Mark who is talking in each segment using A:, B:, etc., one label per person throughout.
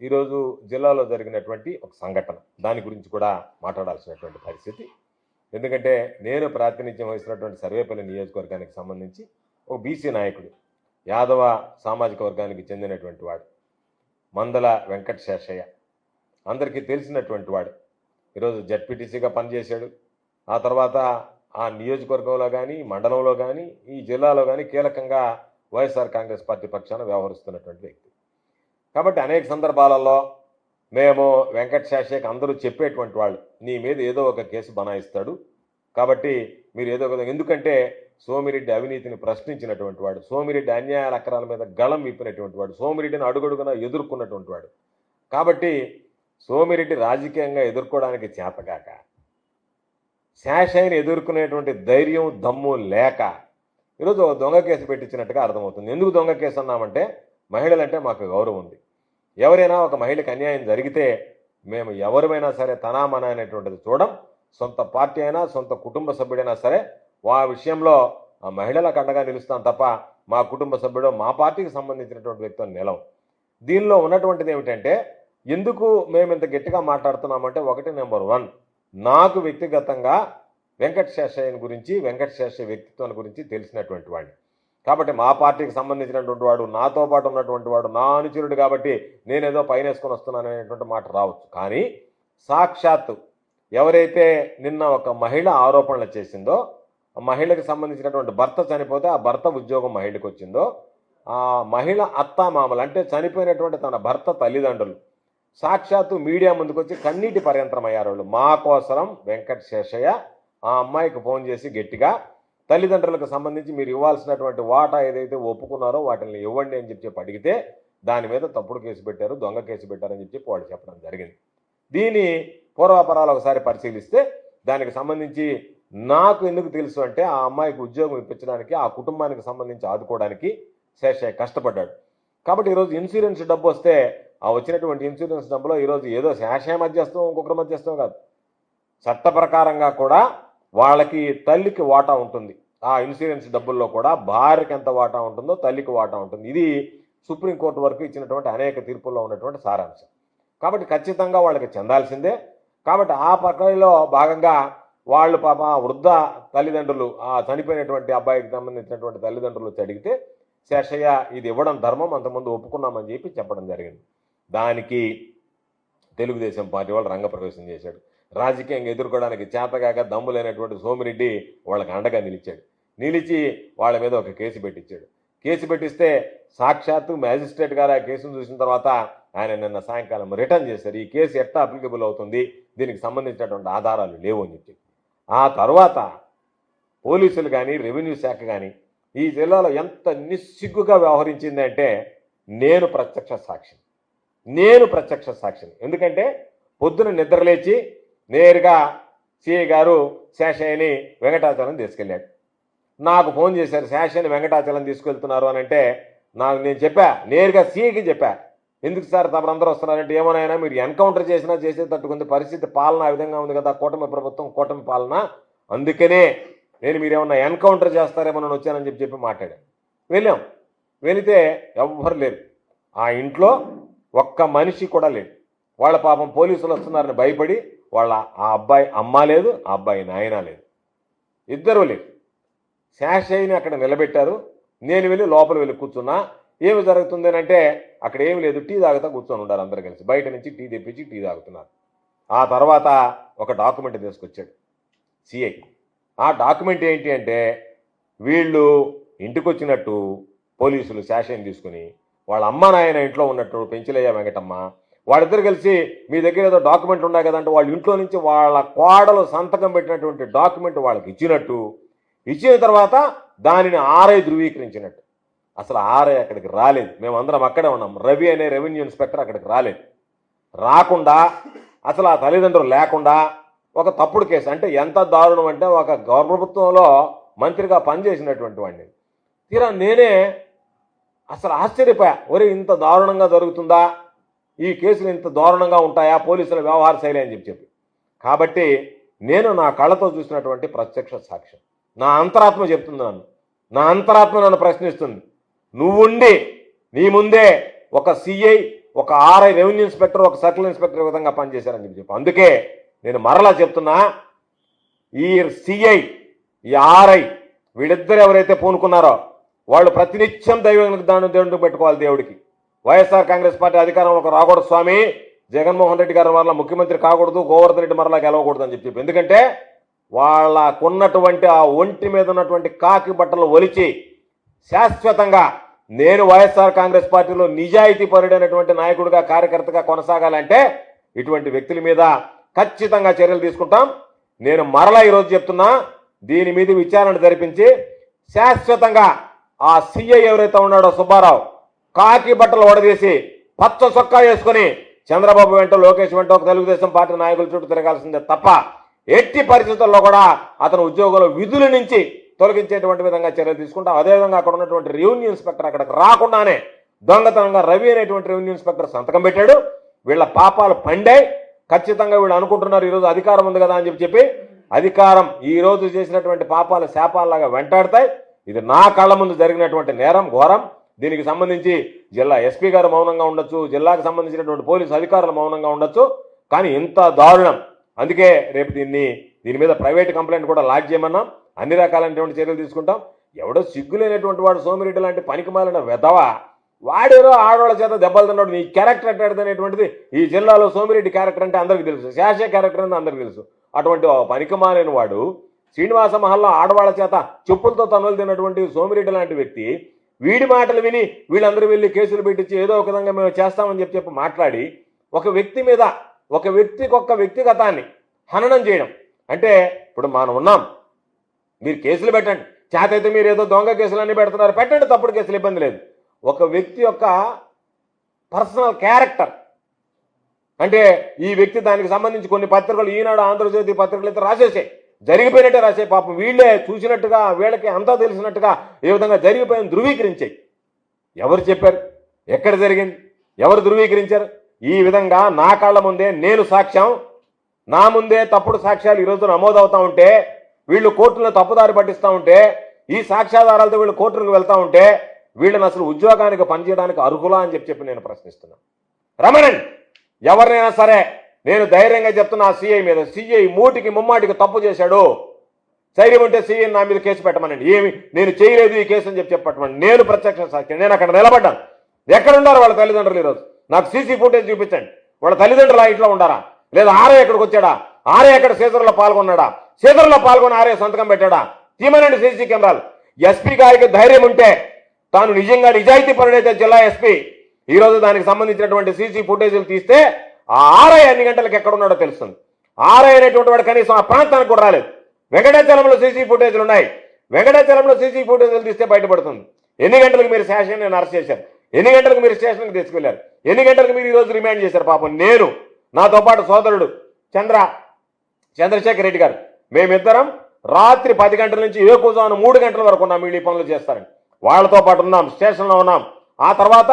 A: ఈరోజు జిల్లాలో జరిగినటువంటి ఒక సంఘటన, దాని గురించి కూడా మాట్లాడాల్సినటువంటి పరిస్థితి. ఎందుకంటే నేను ప్రాతినిధ్యం వహిస్తున్నటువంటి సర్వేపల్లి నియోజకవర్గానికి సంబంధించి ఒక బీసీ నాయకుడు, యాదవ సామాజిక వర్గానికి చెందినటువంటి వాడు, మందల వెంకట శేషయ్య, అందరికీ తెలిసినటువంటి వాడు. ఈరోజు జడ్పీటీసీగా పనిచేశాడు. ఆ తర్వాత ఆ నియోజకవర్గంలో కానీ, మండలంలో కానీ, ఈ జిల్లాలో కానీ కీలకంగా వైఎస్ఆర్ కాంగ్రెస్ పార్టీ పక్షాన వ్యవహరిస్తున్నటువంటి వ్యక్తి. కాబట్టి అనేక సందర్భాలలో మేము వెంకట శేషయ్యకి అందరూ చెప్పేటువంటి వాళ్ళు, నీ మీద ఏదో ఒక కేసు బనాయిస్తాడు, కాబట్టి మీరు ఏదో ఒక, ఎందుకంటే సోమిరెడ్డి అవినీతిని ప్రశ్నించినటువంటి వాడు, సోమిరెడ్డి అన్యాయాల అక్రమాల మీద గళం విప్పినటువంటి వాడు, సోమిరెడ్డిని అడుగడుగునా ఎదుర్కొన్నటువంటి వాడు. కాబట్టి సోమిరెడ్డి రాజకీయంగా ఎదుర్కోవడానికి చేతగాక, శేషయ్యని ఎదుర్కొనేటువంటి ధైర్యం దమ్ము లేక ఈరోజు దొంగ కేసు పెట్టించినట్టుగా అర్థమవుతుంది. ఎందుకు దొంగ కేసు అన్నామంటే, మహిళలంటే మాకు గౌరవం ఉంది. ఎవరైనా ఒక మహిళకి అన్యాయం జరిగితే మేము ఎవరిమైనా సరే తనామన అనేటువంటిది చూడం. సొంత పార్టీ అయినా, సొంత కుటుంబ సభ్యుడైనా సరే ఆ విషయంలో ఆ మహిళలకు అండగా నిలుస్తాం తప్ప మా కుటుంబ సభ్యుడు, మా పార్టీకి సంబంధించినటువంటి వ్యక్తులు నిలవం. దీనిలో ఉన్నటువంటిది ఏమిటంటే, ఎందుకు మేము ఇంత గట్టిగా మాట్లాడుతున్నామంటే, ఒకటి, నెంబర్ 1, నాకు వ్యక్తిగతంగా వెంకట శేషయ్య గురించి, వెంకట శేషయ్య వ్యక్తిత్వాన్ని గురించి తెలిసినటువంటి వాడిని. కాబట్టి మా పార్టీకి సంబంధించినటువంటి వాడు, నాతో పాటు ఉన్నటువంటి వాడు, నా అనుచరుడు, కాబట్టి నేనేదో పైన వేసుకొని వస్తున్నాను అనేటువంటి మాట రావచ్చు. కానీ సాక్షాత్తు ఎవరైతే నిన్న ఒక మహిళ ఆరోపణలు చేసిందో, ఆ మహిళకి సంబంధించినటువంటి భర్త చనిపోతే ఆ భర్త ఉద్యోగం మహిళకి వచ్చిందో, ఆ మహిళ అత్తామామలు అంటే చనిపోయినటువంటి తన భర్త తల్లిదండ్రులు సాక్షాత్తు మీడియా ముందుకు వచ్చి కన్నీటి పర్యంతరం అయ్యారు. వాళ్ళు మా కోసరం వెంకట శేషయ్య ఆ అమ్మాయికి ఫోన్ చేసి గట్టిగా తల్లిదండ్రులకు సంబంధించి మీరు ఇవ్వాల్సినటువంటి వాటా ఏదైతే ఒప్పుకున్నారో వాటిని ఇవ్వండి అని చెప్పి అడిగితే దాని మీద తప్పుడు కేసు పెట్టారు, దొంగ కేసు పెట్టారని చెప్పి వాళ్ళు చెప్పడం జరిగింది. దీని పూర్వాపరాలు ఒకసారి పరిశీలిస్తే దానికి సంబంధించి నాకు ఎందుకు తెలుసు అంటే, ఆ అమ్మాయికి ఉద్యోగం ఇప్పించడానికి, ఆ కుటుంబానికి సంబంధించి ఆదుకోవడానికి శేషయ్య కష్టపడ్డాడు. కాబట్టి ఈరోజు ఇన్సూరెన్స్ డబ్బు వస్తే ఆ వచ్చినటువంటి ఇన్సూరెన్స్ డబ్బులో ఈరోజు ఏదో శేషయ్య మధ్యస్థం, ఇంకొకరి మధ్యస్థం కాదు, చట్ట ప్రకారంగా కూడా వాళ్ళకి తల్లికి వాటా ఉంటుంది. ఆ ఇన్సూరెన్స్ డబ్బుల్లో కూడా భార్యకి ఎంత వాటా ఉంటుందో తల్లికి వాటా ఉంటుంది. ఇది సుప్రీంకోర్టు వరకు ఇచ్చినటువంటి అనేక తీర్పుల్లో ఉన్నటువంటి సారాంశం. కాబట్టి ఖచ్చితంగా వాళ్ళకి చెందాల్సిందే. కాబట్టి ఆ ప్రక్రియలో భాగంగా వాళ్ళు పాప వృద్ధ తల్లిదండ్రులు, ఆ చనిపోయినటువంటి అబ్బాయికి సంబంధించినటువంటి తల్లిదండ్రులు అడిగితే శేషయ్య ఇది ఇవ్వడం ధర్మం, అంతకుముందు ఒప్పుకున్నామని చెప్పి చెప్పడం జరిగింది. దానికి తెలుగుదేశం పార్టీ వాళ్ళు రంగప్రవేశం చేశాడు. రాజకీయంగా ఎదుర్కోవడానికి చేతగాక దమ్ము లేనటువంటి సోమిరెడ్డి వాళ్ళకి అండగా నిలిచి వాళ్ళ మీద ఒక కేసు పెట్టించాడు. కేసు పెట్టిస్తే సాక్షాత్తు మ్యాజిస్ట్రేట్ గారు ఆ కేసును చూసిన తర్వాత ఆయన నిన్న సాయంకాలం రిటర్న్ చేశారు. ఈ కేసు ఎట్లా అప్లికబుల్ అవుతుంది, దీనికి సంబంధించినటువంటి ఆధారాలు లేవు అని చెప్పి. ఆ తర్వాత పోలీసులు కానీ, రెవెన్యూ శాఖ కానీ ఈ జిల్లాలో ఎంత నిస్సిగ్గుగా వ్యవహరించిందంటే నేను ప్రత్యక్ష సాక్షిని. ఎందుకంటే పొద్దున నిద్రలేచి నేరుగా సిఐ గారు శేషయ్యని వెంకటాచలం తీసుకెళ్ళాడు. నాకు ఫోన్ చేశారు, శేషయ్యని వెంకటాచలం తీసుకెళ్తున్నారు అని అంటే నేను చెప్పా, నేరుగా సిఐకి చెప్పా, ఎందుకు సార్ తమరందరూ వస్తున్నారంటే, ఏమోనైనా మీరు ఎన్కౌంటర్ చేసినా చేసేటట్టుకుంది పరిస్థితి, పాలన ఆ విధంగా ఉంది కదా, కూటమి ప్రభుత్వం, కూటమి పాలన, అందుకనే నేను మీరేమన్నా ఎన్కౌంటర్ చేస్తారేమో నేను వచ్చానని చెప్పి మాట్లాడాను. వెళితే ఎవ్వరు లేరు, ఆ ఇంట్లో ఒక్క మనిషి కూడా లేడు. వాళ్ళ పాపం పోలీసులు వస్తున్నారని భయపడి వాళ్ళ ఆ అబ్బాయి అమ్మ లేదు, ఆ అబ్బాయి నాయన లేదు, ఇద్దరూ లేరు. శేషయ్యని అక్కడ నిలబెట్టారు. నేను వెళ్ళి లోపల వెళ్ళి కూర్చున్నా. ఏమి జరుగుతుంది అంటే అక్కడ ఏమి లేదు, టీ తాగుతా కూర్చొని ఉండాలి అందరూ కలిసి. బయట నుంచి టీ తెప్పించి టీ తాగుతున్నారు. ఆ తర్వాత ఒక డాక్యుమెంట్ తీసుకొచ్చాడు సిఐ. ఆ డాక్యుమెంట్ ఏంటి అంటే, వీళ్ళు ఇంటికి వచ్చినట్టు పోలీసులు శేషయ్యని తీసుకుని వాళ్ళ అమ్మ నాయన ఇంట్లో ఉన్నట్టు, పెంచిలయ్య వెంకటమ్మ, వాళ్ళిద్దరు కలిసి మీ దగ్గర ఏదో డాక్యుమెంట్లు ఉన్నాయి కదంటే వాళ్ళ ఇంట్లో నుంచి వాళ్ళ కోడలు సంతకం పెట్టినటువంటి డాక్యుమెంట్ వాళ్ళకి ఇచ్చిన తర్వాత దానిని ఆర్ఐ ధృవీకరించినట్టు. అసలు ఆర్ఐ అక్కడికి రాలేదు, మేమందరం అక్కడే ఉన్నాం. రవి అనే రెవెన్యూ ఇన్స్పెక్టర్ అక్కడికి రాకుండా అసలు ఆ తల్లిదండ్రులు లేకుండా ఒక తప్పుడు కేసు. అంటే ఎంత దారుణం అంటే, ఒక ప్రభుత్వంలో మంత్రిగా పనిచేసినటువంటి వాడిని తీరా నేనే అసలు ఆశ్చర్యపోయా, ఒరే ఇంత దారుణంగా జరుగుతుందా, ఈ కేసులు ఇంత దారుణంగా ఉంటాయా పోలీసుల వ్యవహార శైలి అని చెప్పి. కాబట్టి నేను నా కళ్ళతో చూసినటువంటి ప్రత్యక్ష సాక్ష్యం. నా అంతరాత్మ చెప్తుంది, నా అంతరాత్మ నన్ను ప్రశ్నిస్తుంది. నువ్వుండి నీ ముందే ఒక సిఐ ఒక ఆర్ఐ రెవెన్యూ ఇన్స్పెక్టర్, ఒక సర్కిల్ ఇన్స్పెక్టర్ విధంగా పనిచేశారని చెప్పి అందుకే నేను మరలా చెప్తున్నా, ఈ సిఐ, ఈ ఆర్ఐ వీళ్ళిద్దరు ఎవరైతే పూనుకున్నారో వాళ్ళు ప్రతినిత్యం దేవుడికి పెట్టుకోవాలి. దేవుడికి వైఎస్ఆర్ కాంగ్రెస్ పార్టీ అధికారంలోకి రాకూడదు స్వామి, జగన్మోహన్ రెడ్డి గారి మరలా ముఖ్యమంత్రి కాకూడదు, గోవర్ధన్ రెడ్డి మరలా గెలవకూడదు అని చెప్పి ఎందుకంటే వాళ్ళకున్నటువంటి ఆ ఒంటి మీద ఉన్నటువంటి కాకి బట్టలు ఒలిచి శాశ్వతంగా నేను వైఎస్ఆర్ కాంగ్రెస్ పార్టీలో నిజాయితీ పరుడైనటువంటి నాయకుడిగా, కార్యకర్తగా కొనసాగాలంటే ఇటువంటి వ్యక్తుల మీద ఖచ్చితంగా చర్యలు తీసుకుంటాం. నేను మరలా ఈరోజు చెప్తున్నా, దీని మీద విచారణ జరిపించి శాశ్వతంగా ఆ సిఐ ఎవరైతే ఉన్నాడో సుబ్బారావు కాకి బట్టలు ఒడదీసి పచ్చ సొక్కా వేసుకుని చంద్రబాబు వెంట, లోకేష్ వెంట ఒక తెలుగుదేశం పార్టీ నాయకుల చుట్టూ తిరగాల్సిందే తప్ప ఎట్టి పరిస్థితుల్లో కూడా అతను ఉద్యోగుల విధుల నుంచి తొలగించేటువంటి విధంగా చర్యలు తీసుకుంటాం. అదేవిధంగా అక్కడ ఉన్నటువంటి రెవెన్యూ ఇన్స్పెక్టర్ అక్కడికి రాకుండానే దొంగతనంగా రవి అనేటువంటి రెవెన్యూ ఇన్స్పెక్టర్ సంతకం పెట్టాడు. వీళ్ళ పాపాలు పండాయి. ఖచ్చితంగా వీళ్ళు అనుకుంటున్నారు ఈరోజు అధికారం ఉంది కదా అని చెప్పి అధికారం ఈ రోజు చేసినటువంటి పాపాలు శాపాలలాగా వెంటాడతాయి. ఇది నా కళ్ళ ముందు జరిగినటువంటి నేరం, ఘోరం. దీనికి సంబంధించి జిల్లా ఎస్పీ గారు మౌనంగా ఉండొచ్చు, జిల్లాకు సంబంధించినటువంటి పోలీసు అధికారులు మౌనంగా ఉండొచ్చు, కానీ ఇంత దారుణం. అందుకే రేపు దీని మీద ప్రైవేట్ కంప్లైంట్ కూడా లాడ్జ్ చేయమన్నాం. అన్ని రకాలైనటువంటి చర్యలు తీసుకుంటాం. ఎవడో సిగ్గులేనటువంటి వాడు సోమిరెడ్డి లాంటి పనికిమాలిన వెధవ, వాడేరో ఆడవాళ్ళ చేత దెబ్బలు తిన్నాడు. నీ క్యారెక్టర్ ఎట్టాడనేటువంటిది ఈ జిల్లాలో సోమిరెడ్డి క్యారెక్టర్ అంటే అందరికీ తెలుసు, శాష క్యారెక్టర్ అంటే అందరికీ తెలుసు. అటువంటి పనికిమాలిన వాడు శ్రీనివాస మహల్లో ఆడవాళ్ళ చేత చెప్పులతో తనులు తిన్నటువంటి సోమిరెడ్డి లాంటి వ్యక్తి వీడి మాటలు విని వీళ్ళందరూ వెళ్ళి కేసులు పెట్టించి ఏదో ఒక విధంగా మేము చేస్తామని చెప్పి మాట్లాడి ఒక వ్యక్తి మీద, ఒక వ్యక్తిగతాన్ని హననం చేయడం అంటే, ఇప్పుడు మనం ఉన్నాం, మీరు కేసులు పెట్టండి, చేతైతే మీరు ఏదో దొంగ కేసులన్నీ పెడుతున్నారు, పెట్టండి, తప్పుడు కేసులు, ఇబ్బంది లేదు. ఒక వ్యక్తి యొక్క పర్సనల్ క్యారెక్టర్ అంటే ఈ వ్యక్తి దానికి సంబంధించి కొన్ని పత్రికలు, ఈనాడు, ఆంధ్రజ్యోతి పత్రికలు అయితే రాసేసాయి, జరిగిపోయినట్టే రాసే. పాపం వీళ్ళే చూసినట్టుగా, వీళ్ళకి అంతా తెలిసినట్టుగా ఏ విధంగా జరిగిపోయిన ధృవీకరించాయి. ఎవరు చెప్పారు? ఎక్కడ జరిగింది? ఎవరు ధృవీకరించారు? ఈ విధంగా నా కాళ్ళ ముందే నేను సాక్ష్యం, నా ముందే తప్పుడు సాక్ష్యాలు ఈరోజు నమోదవుతా ఉంటే, వీళ్ళు కోర్టులను తప్పుదారి పట్టిస్తూ ఉంటే, ఈ సాక్ష్యాధారాలతో వీళ్ళు కోర్టులకు వెళ్తూ ఉంటే వీళ్ళని అసలు ఉద్యోగానికి పనిచేయడానికి అర్హులా అని చెప్పి నేను ప్రశ్నిస్తున్నాను. రమణన్ ఎవరినైనా సరే నేను ధైర్యంగా చెప్తున్నా, సిఐ మీద, సిఐ మూటికి ముమ్మాటికి తప్పు చేశాడు, ధైర్యం ఉంటే సిఐ నా మీద కేసు పెట్టమనండి. ఏమి నేను చేయలేదు ఈ కేసు అని చెప్పట్టమని. నేను ప్రత్యక్ష సాక్షి, నేను అక్కడ నిలబడ్డాను. ఎక్కడున్నారు వాళ్ళ తల్లిదండ్రులు? ఈరోజు నాకు సీసీ ఫుటేజ్ చూపించండి. వాళ్ళ తల్లిదండ్రులు ఆ ఇంట్లో ఉండారా? లేదా ఆర్ఏ ఎక్కడికి వచ్చాడా? ఆర్ఏ ఎక్కడ సీజర్లో పాల్గొన్నాడా? సీజర్లో పాల్గొని ఆర్ఏ సంతకం పెట్టాడా? తీమనండి సీసీ కెమెరాలు. ఎస్పీ గారికి ధైర్యం ఉంటే, తాను నిజంగా నిజాయితీ పరుడైతే జిల్లా ఎస్పీ ఈరోజు దానికి సంబంధించినటువంటి సీసీ ఫుటేజీలు తీస్తే ఆ ఆర్ఐ అన్ని గంటలకు ఎక్కడున్నాడో తెలుస్తుంది. ఆర్ఐ అనేటువంటి వాడు కనీసం ఆ ప్రాంతానికి కూడా రాలేదు. వెంకటాచలంలో సీసీ ఫుటేజీలు ఉన్నాయి. వెంకటాచలంలో సీసీ ఫుటేజీలు తీస్తే బయటపడుతుంది. ఎన్ని గంటలకు మీరు స్టేషన్ అరెస్ట్ చేశారు? ఎన్ని గంటలకు మీరు స్టేషన్కి తీసుకెళ్లారు? ఎన్ని గంటలకు మీరు ఈరోజు రిమాండ్ చేశారు? పాపం నేను, నాతో పాటు సోదరుడు చంద్రశేఖర్ రెడ్డి గారు, మేమిద్దరం రాత్రి 10 గంటల నుంచి ఏకూజాను 3 గంటల వరకు ఉన్నాం. వీళ్ళు ఈ పనులు చేస్తారని వాళ్ళతో పాటు ఉన్నాం, స్టేషన్లో ఉన్నాం. ఆ తర్వాత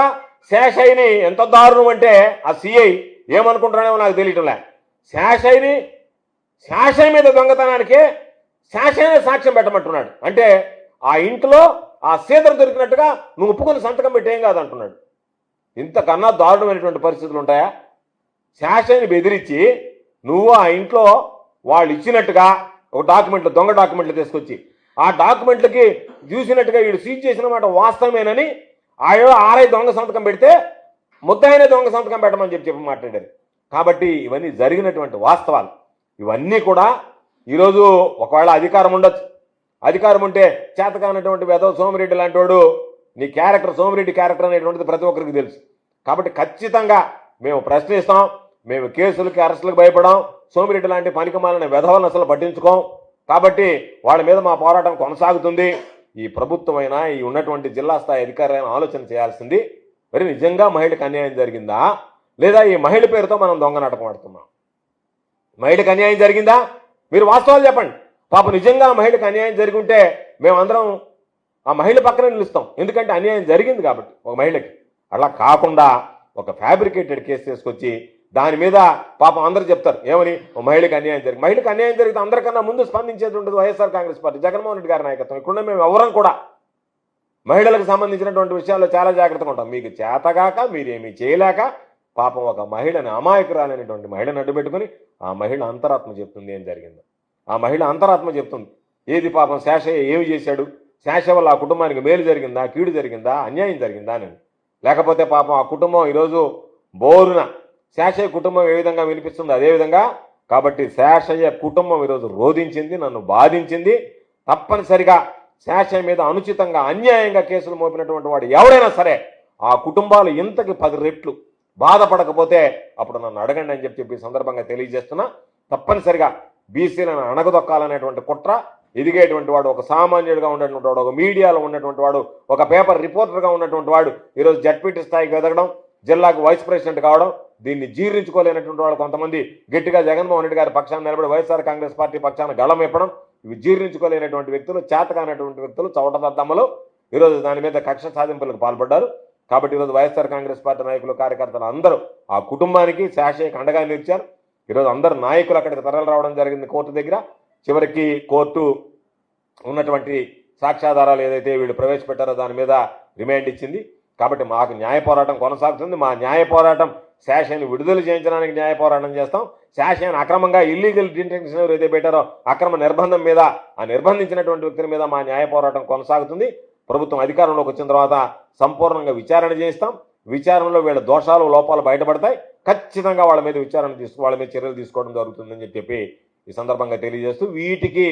A: శేషయ్యని ఎంత దారుణం అంటే, ఆ సిఐ ఏమనుకుంటున్నాడేమో నాకు తెలియటంలే, శేషయ్య మీద దొంగతనానికి శేషయ్యనే సాక్ష్యం పెట్టమంటున్నాడు. అంటే ఆ ఇంట్లో ఆ సీతలు దొరికినట్టుగా నువ్వు ఒప్పుకొని సంతకం పెట్టేం కాదంటున్నాడు. ఇంతకన్నా దారుణమైనటువంటి పరిస్థితులు ఉంటాయా? శేషయ్యని బెదిరించి నువ్వు ఆ ఇంట్లో వాళ్ళు ఇచ్చినట్టుగా ఒక డాక్యుమెంట్లు, దొంగ డాక్యుమెంట్లు తీసుకొచ్చి ఆ డాక్యుమెంట్లకి చూసినట్టుగా వీడు సీజ్ చేసిన మాట వాస్తవమేనని ఆర్ఐ దొంగ సంతకం పెడితే ముద్దాయినే దొంగ సంతకం పెట్టమని చెప్పి మాట్లాడారు. కాబట్టి ఇవన్నీ జరిగినటువంటి వాస్తవాలు. ఇవన్నీ కూడా ఈరోజు ఒకవేళ అధికారం ఉండొచ్చు, అధికారం ఉంటే చేతకానటువంటి వెధవ సోమిరెడ్డి లాంటి వాడు, నీ క్యారెక్టర్, సోమిరెడ్డి క్యారెక్టర్ అనేటువంటిది ప్రతి ఒక్కరికి తెలుసు. కాబట్టి ఖచ్చితంగా మేము ప్రశ్నిస్తాం. మేము కేసులకి, అరెస్టులకు భయపడాం. సోమిరెడ్డి లాంటి పనికిమాలిన వెధవలను అసలు పట్టించుకోం. కాబట్టి వాళ్ళ మీద మా పోరాటం కొనసాగుతుంది. ఈ ప్రభుత్వమైనా, ఈ ఉన్నటువంటి జిల్లా స్థాయి అధికారులైనా ఆలోచన చేయాల్సింది, మరి నిజంగా మహిళకు అన్యాయం జరిగిందా, లేదా ఈ మహిళ పేరుతో మనం దొంగ నాటకం ఆడుతున్నాం? మహిళకు అన్యాయం జరిగిందా? మీరు వాస్తవాలు చెప్పండి. పాప నిజంగా మహిళకు అన్యాయం జరిగి ఉంటే మేమందరం ఆ మహిళ పక్కన నిలుస్తాం. ఎందుకంటే అన్యాయం జరిగింది కాబట్టి ఒక మహిళకి. అలా కాకుండా ఒక ఫ్యాబ్రికేటెడ్ కేసు తీసుకొచ్చి దాని మీద పాపం అందరూ చెప్తారు ఏమని, మహిళకు అన్యాయం జరిగింది. మహిళకు అన్యాయం జరిగితే అందరికన్నా ముందు స్పందించేటువంటిది వైఎస్ఆర్ కాంగ్రెస్ పార్టీ, జగన్మోహన్ రెడ్డి గారి నాయకత్వం. ఇక్కడ మేము ఎవరం కూడా మహిళలకు సంబంధించినటువంటి విషయాల్లో చాలా జాగ్రత్తగా ఉంటాం. మీకు చేతగాక, మీరేమీ చేయలేక పాపం ఒక మహిళని, అమాయకురాలైనటువంటి మహిళను అడ్డుపెట్టుకుని ఆ మహిళ అంతరాత్మ చెప్తుంది ఏం జరిగిందో. ఆ మహిళ అంతరాత్మ చెప్తుంది ఏది పాపం శేషయ్య ఏమి చేశాడు, శేష వల్ల ఆ కుటుంబానికి మేలు జరిగిందా, కీడు జరిగిందా, అన్యాయం జరిగిందా అని. లేకపోతే పాపం ఆ కుటుంబం ఈరోజు బోరున శేషయ్య కుటుంబం ఏ విధంగా వినిపిస్తుంది అదేవిధంగా. కాబట్టి శేషయ్య కుటుంబం ఈరోజు రోధించింది, నన్ను బాధించింది. తప్పనిసరిగా శేషయ్య మీద అనుచితంగా అన్యాయంగా కేసులు మోపినటువంటి వాడు ఎవడైనా సరే ఆ కుటుంబాలు ఇంతకి 10 రెట్లు బాధపడకపోతే అప్పుడు నన్ను అడగండి అని చెప్పి సందర్భంగా తెలియజేస్తున్నా. తప్పనిసరిగా బీసీలను అణగదొక్కాలనేటువంటి కుట్ర ఎదిగేటువంటి వాడు, ఒక సామాన్యుడిగా ఉన్నటువంటి వాడు, ఒక మీడియాలో ఉన్నటువంటి వాడు, ఒక పేపర్ రిపోర్టర్గా ఉన్నటువంటి వాడు ఈరోజు జడ్పీటీ స్థాయికి ఎదగడం, జిల్లాకు వైస్ ప్రెసిడెంట్ కావడం, దీన్ని జీర్ణించుకోలేనటువంటి వాళ్ళు కొంతమంది గట్టిగా జగన్మోహన్ రెడ్డి గారి పక్షాన నిలబడి వైఎస్ఆర్ కాంగ్రెస్ పార్టీ పక్షాన గళం ఇప్పడం, ఇవి జీర్ణించుకోలేనటువంటి వ్యక్తులు, చేతకానటువంటి వ్యక్తులు, చవటదద్దమ్మలు ఈరోజు దాని మీద కక్ష సాధింపులకు పాల్పడ్డారు. కాబట్టి ఈరోజు వైఎస్ఆర్ కాంగ్రెస్ పార్టీ నాయకులు, కార్యకర్తలు అందరూ ఆ కుటుంబానికి శేషయ్యకి అండగా నిలిచారు. ఈరోజు అందరు నాయకులు అక్కడికి తరలి రావడం జరిగింది కోర్టు దగ్గర. చివరికి కోర్టు ఉన్నటువంటి సాక్ష్యాధారాలు ఏదైతే వీళ్ళు ప్రవేశపెట్టారో దాని మీద రిమాండ్ ఇచ్చింది. కాబట్టి మాకు న్యాయ పోరాటం కొనసాగుతుంది. మా న్యాయ పోరాటం శేషయ్యని విడుదల చేయించడానికి న్యాయ పోరాటం చేస్తాం. శేషయ్యని అక్రమంగా ఇల్లీగల్ డిటెన్షన్ ఏదైతే పెట్టారో అక్రమ నిర్బంధం మీద, ఆ నిర్బంధించినటువంటి వ్యక్తుల మీద మా న్యాయ పోరాటం కొనసాగుతుంది. ప్రభుత్వం అధికారంలోకి వచ్చిన తర్వాత సంపూర్ణంగా విచారణ చేయిస్తాం. విచారణలో వీళ్ళ దోషాలు, లోపాలు బయటపడతాయి. ఖచ్చితంగా వాళ్ళ మీద వాళ్ళ మీద చర్యలు తీసుకోవడం జరుగుతుందని చెప్పి ఈ సందర్భంగా తెలియజేస్తూ, వీటికి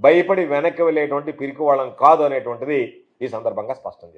A: భయపడి వెనక్కి వెళ్ళేటువంటి పిరికి వాళ్ళం కాదు అనేటువంటిది ఈ సందర్భంగా స్పష్టం చేస్తారు.